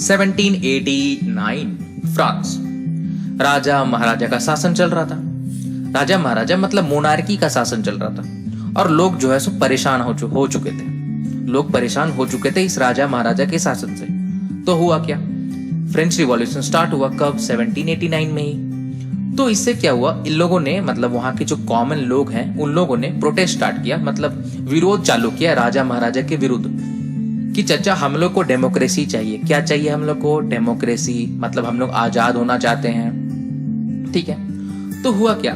1789 France. राजा महाराजा का शासन चल रहा था। राजा महाराजा मतलब मोनार्की का शासन चल रहा था और लोग जो है सो परेशान हो चुके थे। लोग परेशान हो चुके थे इस राजा महाराजा के शासन से। तो हुआ क्या, फ्रेंच रिवॉल्यूशन स्टार्ट हुआ कब, 1789 में ही। तो इससे क्या हुआ, इन लोगों ने मतलब वहां के जो कॉमन लोग हैं उन लोगों ने प्रोटेस्ट स्टार्ट किया, मतलब विरोध चालू किया राजा महाराजा के विरुद्ध कि चचा हम लोग को डेमोक्रेसी चाहिए। क्या चाहिए हम लोग को, डेमोक्रेसी, मतलब हम लोग आजाद होना चाहते हैं। ठीक है। तो हुआ क्या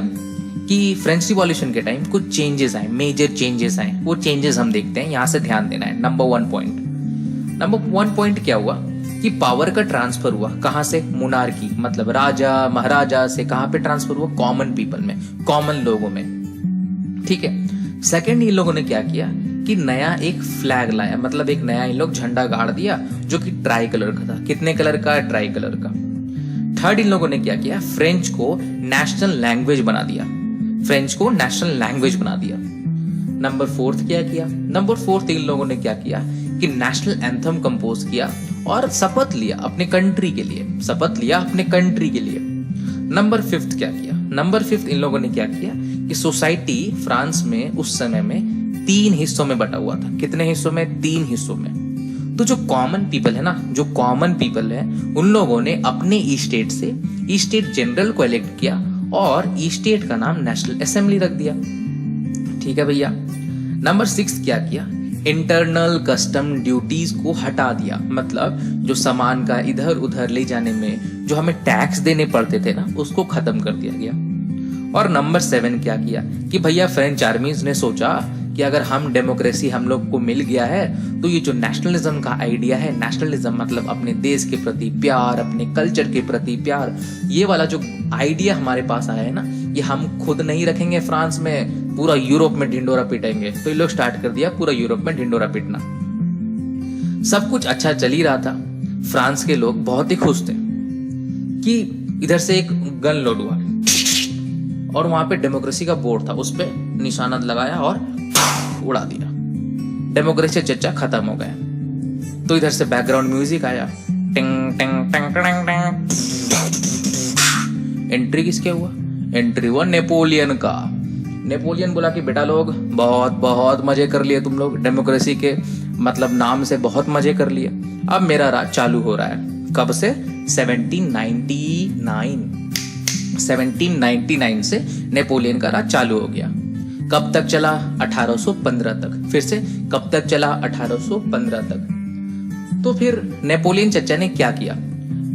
कि फ्रेंच रिवॉल्यूशन के टाइम कुछ चेंजेस आए, मेजर चेंजेस आए। वो चेंजेस हम देखते हैं, यहां से ध्यान देना है। नंबर वन पॉइंट क्या हुआ कि पावर का ट्रांसफर हुआ। कहां से, मोनार्की मतलब राजा महाराजा से कहां पे ट्रांसफर हुआ, कॉमन पीपल में, कॉमन लोगों में। ठीक है। सेकंड, इन लोगों ने क्या किया कि नया एक फ्लैग लाया, मतलब एक नया इन लोग झंडा गाड़ दिया जो कि ट्राई कलर का था। कितने कलर का, ट्राई कलर का। थर्ड, इन लोगों ने क्या किया, फ्रेंच को नेशनल लैंग्वेज बना दिया। फ्रेंच को नेशनल लैंग्वेज बना दिया। नंबर फोर्थ क्या किया, नंबर फोर्थ इन लोगों ने क्या किया कि नेशनल एंथम कंपोज किया और शपथ लिया अपने कंट्री के लिए, शपथ लिया अपने कंट्री के लिए। नंबर फिफ्थ क्या किया, नंबर फिफ्थ इन लोगों ने क्या किया कि सोसाइटी फ्रांस में उस समय में 3 हिस्सों में बटा हुआ था। कितने हिस्सों में, 3 हिस्सों में। तो जो कॉमन पीपल है ना, जो कॉमन पीपल है उन लोगों ने अपने स्टेट से स्टेट जनरल को इलेक्ट किया और स्टेट का नाम नेशनल असेंबली रख दिया। ठीक है भैया। नंबर 6 क्या किया, इंटरनल कस्टम ड्यूटीज को हटा दिया, मतलब जो सामान का इधर उधर ले जाने में जो हमें टैक्स देने पड़ते थे ना, उसको खत्म कर दिया गया। और नंबर 7 क्या किया कि भैया फ्रेंच आर्मीज ने सोचा कि अगर हम डेमोक्रेसी हम लोग को मिल गया है तो ये जो नेशनलिज्म का आइडिया है, नेशनलिज्म मतलब अपने देश के प्रति प्यार, अपने कल्चर के प्रति प्यार, ये वाला जो आइडिया हमारे पास आया है ना, ये हम खुद नहीं रखेंगे फ्रांस में, पूरा यूरोप में ढिंडोरा पीटेंगे। तो ये लोग स्टार्ट कर दिया पूरा यूरोप में ढिंडोरा पीटना। सब कुछ अच्छा चल ही रहा था। फ्रांस के लोग बहुत ही खुश थे कि इधर से एक गन लोड हुआ और वहां पे डेमोक्रेसी का बोर्ड था, उस पे निशाना लगाया और उड़ा दिया। डेमोक्रेसी चर्चा खत्म हो गया। तो इधर से बैकग्राउंड म्यूजिक आया, टिंग टिंग टिंग टिंग टिंग। एंट्री किसके हुआ, एंट्री हुआ नेपोलियन का। नेपोलियन बोला कि बेटा लोग बहुत बहुत मजे कर लिए तुम लोग, डेमोक्रेसी के मतलब नाम से बहुत मजे कर लिए। अब मेरा राज चालू हो रहा है। कब से, 1799 से नेपोलियन का राज चालू हो गया। कब तक चला, 1815 तक। फिर से कब तक चला, 1815 तक। तो फिर नेपोलियन चचा ने क्या किया,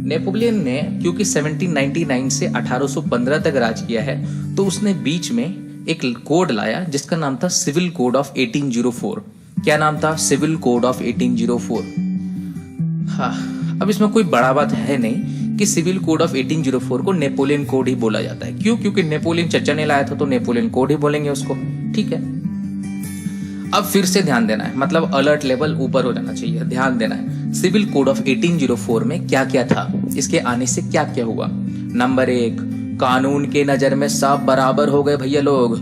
नेपोलियन ने क्योंकि 1799 से 1815 तक राज किया है, तो उसने बीच में एक कोड लाया जिसका नाम था सिविल कोड ऑफ 1804। क्या नाम था, सिविल कोड ऑफ 1804। हाँ, अब इसमें कोई बड़ा बात है नहीं कि सिविल कोड ऑफ 1804 को नेपोलियन कोड ही बोला जाता है। क्यों, क्योंकि नेपोलियन चचा ने लाया था तो नेपोलियन कोड ही बोलेंगे उसको। ठीक है। अब फिर से ध्यान देना है, मतलब अलर्ट लेवल ऊपर हो जाना चाहिए, ध्यान देना है। सिविल कोड ऑफ 1804 में क्या क्या था, इसके आने से क्या क्या हुआ। नंबर 1, कानून के नजर में सब बराबर हो गए भैया लोग,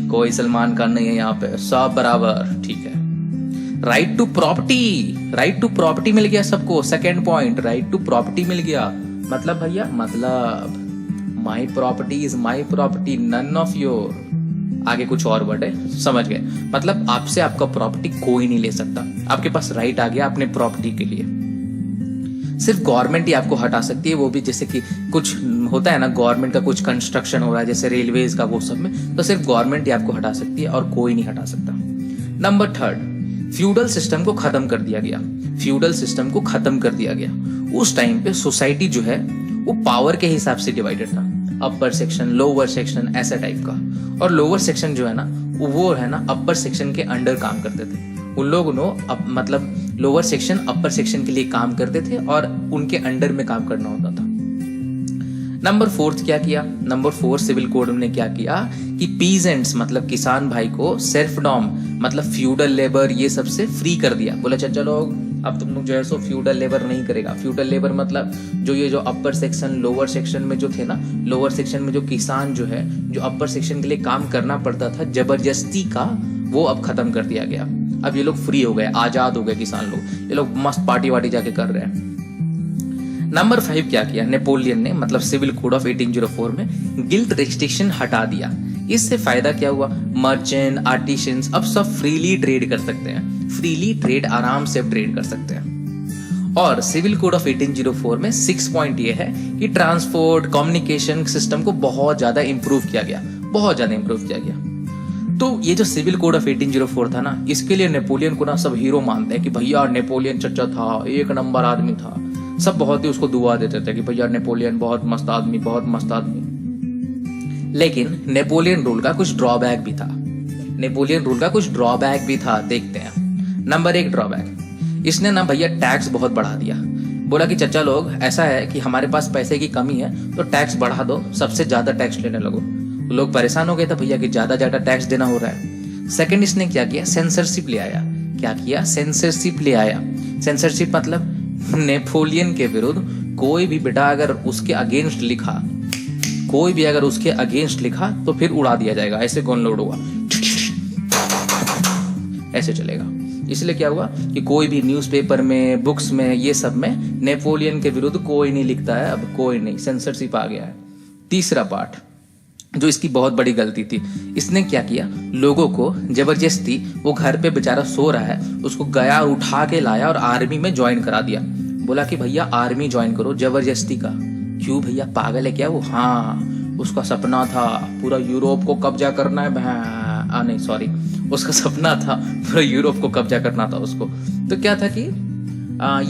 कोई सलमान खान नहीं है यहाँ पे, सब बराबर। ठीक है। Right to property, right to property मिल गया सबको। Second point, right to property मिल गया। मतलब भैया, मतलब my property is my property, none of your. आगे कुछ और वर्ड है, समझ गए, मतलब आपसे आपका प्रॉपर्टी कोई नहीं ले सकता। आपके पास राइट आ गया अपने प्रॉपर्टी के लिए। सिर्फ गवर्नमेंट ही आपको हटा सकती है, वो भी जैसे कि कुछ होता है ना, गवर्नमेंट का कुछ कंस्ट्रक्शन हो रहा है जैसे रेलवेज का, वो सब में तो सिर्फ गवर्नमेंट ही आपको हटा सकती है और कोई नहीं हटा सकता। नंबर 3, फ्यूडल सिस्टम को खत्म कर दिया गया। फ्यूडल सिस्टम को खत्म कर दिया गया। उस टाइम पे सोसाइटी जो है वो पावर के हिसाब से डिवाइडेड था, अपर सेक्शन, लोअर सेक्शन, ऐसा टाइप का। और लोअर सेक्शन जो है ना, वो है ना अपर सेक्शन के अंडर काम करते थे। उन लोगों ने मतलब लोअर सेक्शन अपर सेक्शन के लिए काम करते थे और उनके अंडर में काम करना होता था। नंबर 4 क्या किया, नंबर 4 सिविल कोड ने क्या किया कि पीजेंट्स मतलब किसान भाई को सेल्फडॉम मतलब फ्यूडल लेबर ये सब से फ्री कर दिया। बोला चल चलो अब तुम लोग जो है सो फ्यूडल लेबर नहीं करेगा। फ्यूडल लेबर मतलब जो ये जो अपर सेक्शन लोअर सेक्शन में जो थे ना, लोअर सेक्शन में जो किसान जो है, जो अपर सेक्शन के लिए काम करना पड़ता था जबरदस्ती का, वो अब खत्म कर दिया गया। अब ये लोग फ्री हो गए, आजाद हो गए किसान लोग, ये लोग मस्त पार्टी वार्टी जाके कर रहे हैं। नंबर 5 क्या किया नेपोलियन ने, मतलब सिविल कोड ऑफ 1804 में गिल्ट रिस्ट्रिक्शन हटा दिया। इससे फायदा क्या हुआ, मर्चेंट आर्टिशंस अब सब फ्रीली ट्रेड कर सकते हैं, फ्रीली ट्रेड आराम से अब ट्रेड कर सकते हैं। और सिविल कोड ऑफ 1804 में 6 पॉइंट ये है कि ट्रांसपोर्ट कम्युनिकेशन सिस्टम को बहुत ज्यादा इंप्रूव किया गया, बहुत ज्यादा इंप्रूव किया गया। तो ये जो सिविल कोड ऑफ 1804 था ना, इसके लिए नेपोलियन को ना सब हीरो मानते हैं कि भैया नेपोलियन चचा था, एक नंबर आदमी था। सब बहुत ही उसको दुआ देते थे कि भैया नेपोलियन बहुत मस्त आदमी, बहुत मस्त आदमी। लेकिन नेपोलियन रूल का कुछ ड्रॉबैक भी था, नेपोलियन रूल का कुछ ड्रॉबैक भी था, देखते हैं। नंबर 1 ड्रॉबैक, इसने ना भैया टैक्स बहुत बढ़ा दिया। बोला कि चचा लोग ऐसा है कि हमारे पास पैसे की कमी है तो टैक्स बढ़ा दो, सबसे ज्यादा टैक्स लेने लगो। तो लोग परेशान हो गए थे भैया कि ज्यादा टैक्स देना हो रहा है। सेकंड, इसने क्या किया, सेंसरशिप ले आया। क्या किया, सेंसरशिप ले आया। सेंसरशिप मतलब नेपोलियन के विरुद्ध कोई भी बेटा अगर उसके अगेंस्ट लिखा, कोई भी अगर उसके अगेंस्ट लिखा तो फिर उड़ा दिया जाएगा, ऐसे कौन लोड हुआ, ऐसे चलेगा। इसलिए क्या हुआ कि कोई भी न्यूज़पेपर में, बुक्स में, ये सब में नेपोलियन के विरुद्ध कोई नहीं लिखता है, अब कोई नहीं, सेंसरशिप आ गया है। तीसरा पार्ट जो इसकी बहुत बड़ी गलती थी, इसने क्या किया, लोगों को जबरदस्ती, वो घर पे बेचारा सो रहा है, उसको गया उठा के लाया और आर्मी में ज्वाइन करा दिया। बोला कि भैया आर्मी ज्वाइन करो, जबरदस्ती का। क्यों भैया, पागल है क्या वो? हाँ, उसका सपना था पूरा यूरोप को कब्जा करना है। नहीं सॉरी, उसका सपना था पूरा यूरोप को कब्जा करना था उसको। तो क्या था कि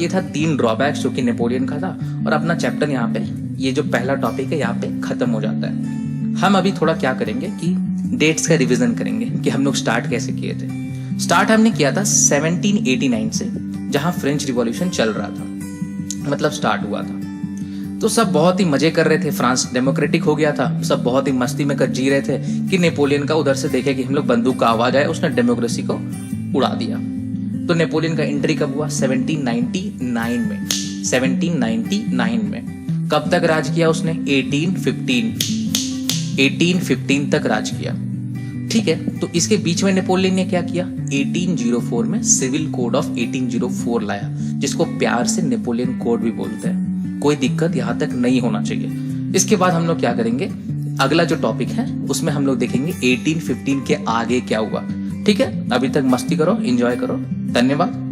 ये था 3 ड्रॉबैक्स जो कि नेपोलियन का था। और अपना चैप्टर यहाँ पे, ये जो पहला टॉपिक है यहाँ पे खत्म हो जाता है। हम अभी थोड़ा क्या करेंगे कि डेट्स का रिवीजन करेंगे कि हम लोग स्टार्ट कैसे किए थे। स्टार्ट हमने किया था 1789 से, जहां फ्रेंच रिवॉल्यूशन चल रहा था, मतलब स्टार्ट हुआ था। तो सब बहुत ही मजे कर रहे थे, फ्रांस डेमोक्रेटिक हो गया था, सब बहुत ही मस्ती में कर जी रहे थे कि नेपोलियन का उधर से देखे कि हम लोग बंदूक का आवाज आया, उसने डेमोक्रेसी को उड़ा दिया। तो नेपोलियन का एंट्री कब हुआ, 1799 में। 1799 में कब तक राज किया उसने, 1815 तक राज किया। ठीक है, तो इसके बीच में नेपोलियन ने क्या किया, 1804 में सिविल कोड ऑफ 1804 लाया, जिसको प्यार से नेपोलियन कोड भी बोलते हैं। कोई दिक्कत यहां तक नहीं होना चाहिए। इसके बाद हम लोग क्या करेंगे, अगला जो टॉपिक है उसमें हम लोग देखेंगे 1815 के आगे क्या हुआ। ठीक है, अभी तक मस्ती करो, एंजॉय करो, धन्यवाद।